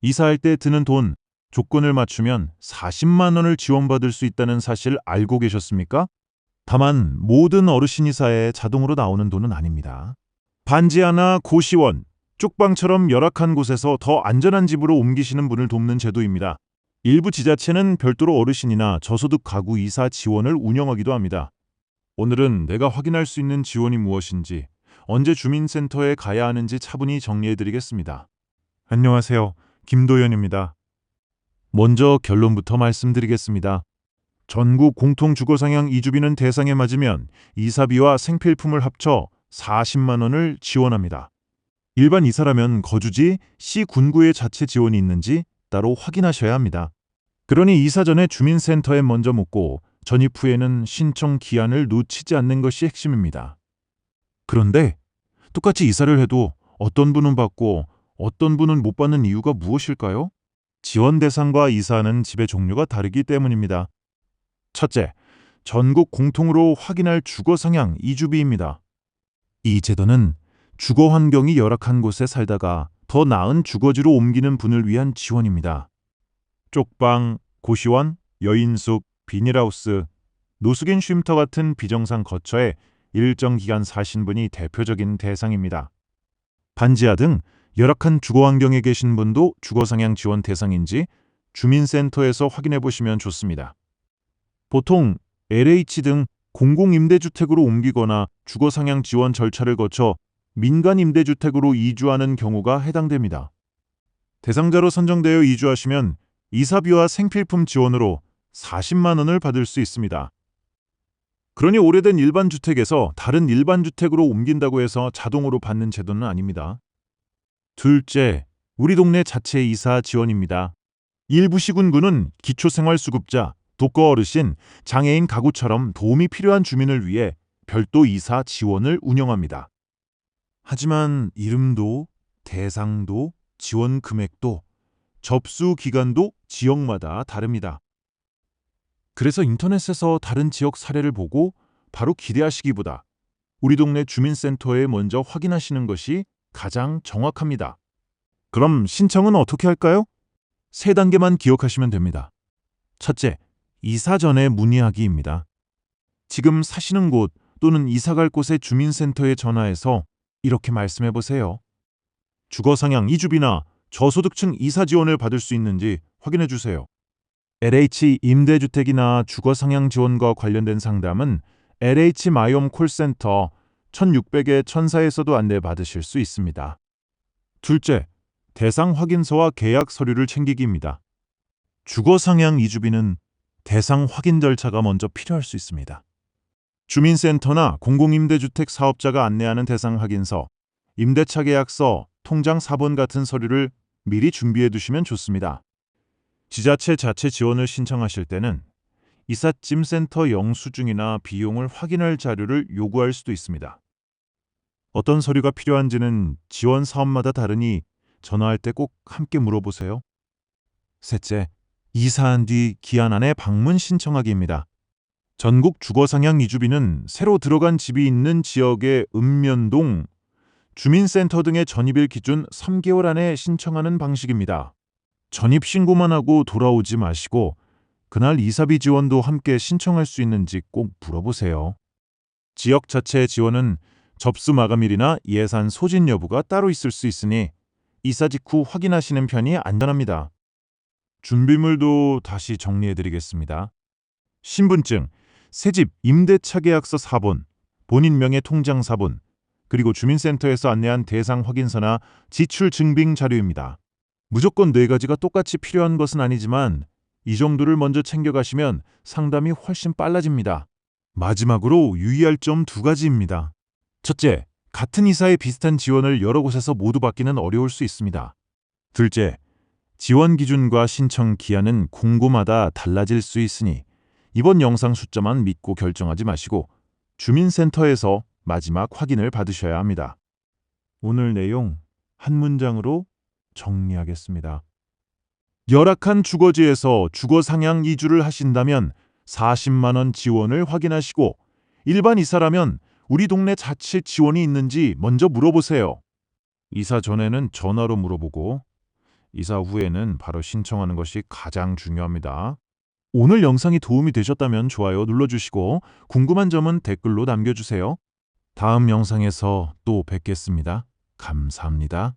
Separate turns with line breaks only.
이사할 때 드는 돈, 조건을 맞추면 40만 원을 지원받을 수 있다는 사실 알고 계셨습니까? 다만 모든 어르신 이사에 자동으로 나오는 돈은 아닙니다. 반지하나 고시원, 쪽방처럼 열악한 곳에서 더 안전한 집으로 옮기시는 분을 돕는 제도입니다. 일부 지자체는 별도로 어르신이나 저소득 가구 이사 지원을 운영하기도 합니다. 오늘은 내가 확인할 수 있는 지원이 무엇인지, 언제 주민센터에 가야 하는지 차분히 정리해드리겠습니다. 안녕하세요. 김도연입니다. 먼저 결론부터 말씀드리겠습니다. 전국 공통주거상향 이주비는 대상에 맞으면 이사비와 생필품을 합쳐 40만 원을 지원합니다. 일반 이사라면 거주지, 시 군구에 자체 지원이 있는지 따로 확인하셔야 합니다. 그러니 이사 전에 주민센터에 먼저 묻고 전입 후에는 신청 기한을 놓치지 않는 것이 핵심입니다. 그런데 똑같이 이사를 해도 어떤 분은 받고 어떤 분은 못 받는 이유가 무엇일까요? 지원 대상과 이사하는 집의 종류가 다르기 때문입니다. 첫째, 전국 공통으로 확인할 주거상향 이주비입니다. 이 제도는 주거 환경이 열악한 곳에 살다가 더 나은 주거지로 옮기는 분을 위한 지원입니다. 쪽방, 고시원, 여인숙, 비닐하우스, 노숙인 쉼터 같은 비정상 거처에 일정 기간 사신 분이 대표적인 대상입니다. 반지하 등 열악한 주거 환경에 계신 분도 주거상향 지원 대상인지 주민센터에서 확인해 보시면 좋습니다. 보통 LH 등 공공임대주택으로 옮기거나 주거상향 지원 절차를 거쳐 민간임대주택으로 이주하는 경우가 해당됩니다. 대상자로 선정되어 이주하시면 이사비와 생필품 지원으로 40만 원을 받을 수 있습니다. 그러니 오래된 일반 주택에서 다른 일반 주택으로 옮긴다고 해서 자동으로 받는 제도는 아닙니다. 둘째, 우리 동네 자체 이사 지원입니다. 일부 시군구는 기초생활수급자, 독거 어르신, 장애인 가구처럼 도움이 필요한 주민을 위해 별도 이사 지원을 운영합니다. 하지만 이름도, 대상도, 지원 금액도, 접수 기간도 지역마다 다릅니다. 그래서 인터넷에서 다른 지역 사례를 보고 바로 기대하시기보다 우리 동네 주민센터에 먼저 확인하시는 것이 가장 정확합니다. 그럼 신청은 어떻게 할까요? 세 단계만 기억하시면 됩니다. 첫째, 이사 전에 문의하기입니다. 지금 사시는 곳 또는 이사갈 곳의 주민센터에 전화해서 이렇게 말씀해 보세요. 주거상향 이주비나 저소득층 이사 지원을 받을 수 있는지 확인해 주세요. LH 임대주택이나 주거상향 지원과 관련된 상담은 LH 마이홈 콜센터 1600에 1004에서도 안내받으실 수 있습니다. 둘째, 대상 확인서와 계약 서류를 챙기기입니다. 주거상향 이주비는 대상 확인 절차가 먼저 필요할 수 있습니다. 주민센터나 공공임대주택 사업자가 안내하는 대상 확인서, 임대차 계약서, 통장 사본 같은 서류를 미리 준비해 두시면 좋습니다. 지자체 자체 지원을 신청하실 때는 이삿짐센터 영수증이나 비용을 확인할 자료를 요구할 수도 있습니다. 어떤 서류가 필요한지는 지원 사업마다 다르니 전화할 때 꼭 함께 물어보세요. 셋째, 이사한 뒤 기한 안에 방문 신청하기입니다. 전국 주거상향 이주비는 새로 들어간 집이 있는 지역의 읍면동, 주민센터 등의 전입일 기준 3개월 안에 신청하는 방식입니다. 전입 신고만 하고 돌아오지 마시고 그날 이사비 지원도 함께 신청할 수 있는지 꼭 물어보세요. 지역 자체 지원은 접수 마감일이나 예산 소진 여부가 따로 있을 수 있으니 이사 직후 확인하시는 편이 안전합니다. 준비물도 다시 정리해드리겠습니다. 신분증, 새집 임대차 계약서 사본, 본인 명의 통장 사본, 그리고 주민센터에서 안내한 대상 확인서나 지출 증빙 자료입니다. 무조건 4가지가 똑같이 필요한 것은 아니지만 이 정도를 먼저 챙겨가시면 상담이 훨씬 빨라집니다. 마지막으로 유의할 점 2가지입니다. 첫째, 같은 이사에 비슷한 지원을 여러 곳에서 모두 받기는 어려울 수 있습니다. 둘째, 지원 기준과 신청 기한은 공고마다 달라질 수 있으니 이번 영상 숫자만 믿고 결정하지 마시고 주민센터에서 마지막 확인을 받으셔야 합니다. 오늘 내용 한 문장으로 정리하겠습니다. 열악한 주거지에서 주거상향 이주를 하신다면 40만 원 지원을 확인하시고 일반 이사라면 우리 동네 자체 지원이 있는지 먼저 물어보세요. 이사 전에는 전화로 물어보고 이사 후에는 바로 신청하는 것이 가장 중요합니다. 오늘 영상이 도움이 되셨다면 좋아요 눌러주시고 궁금한 점은 댓글로 남겨주세요. 다음 영상에서 또 뵙겠습니다. 감사합니다.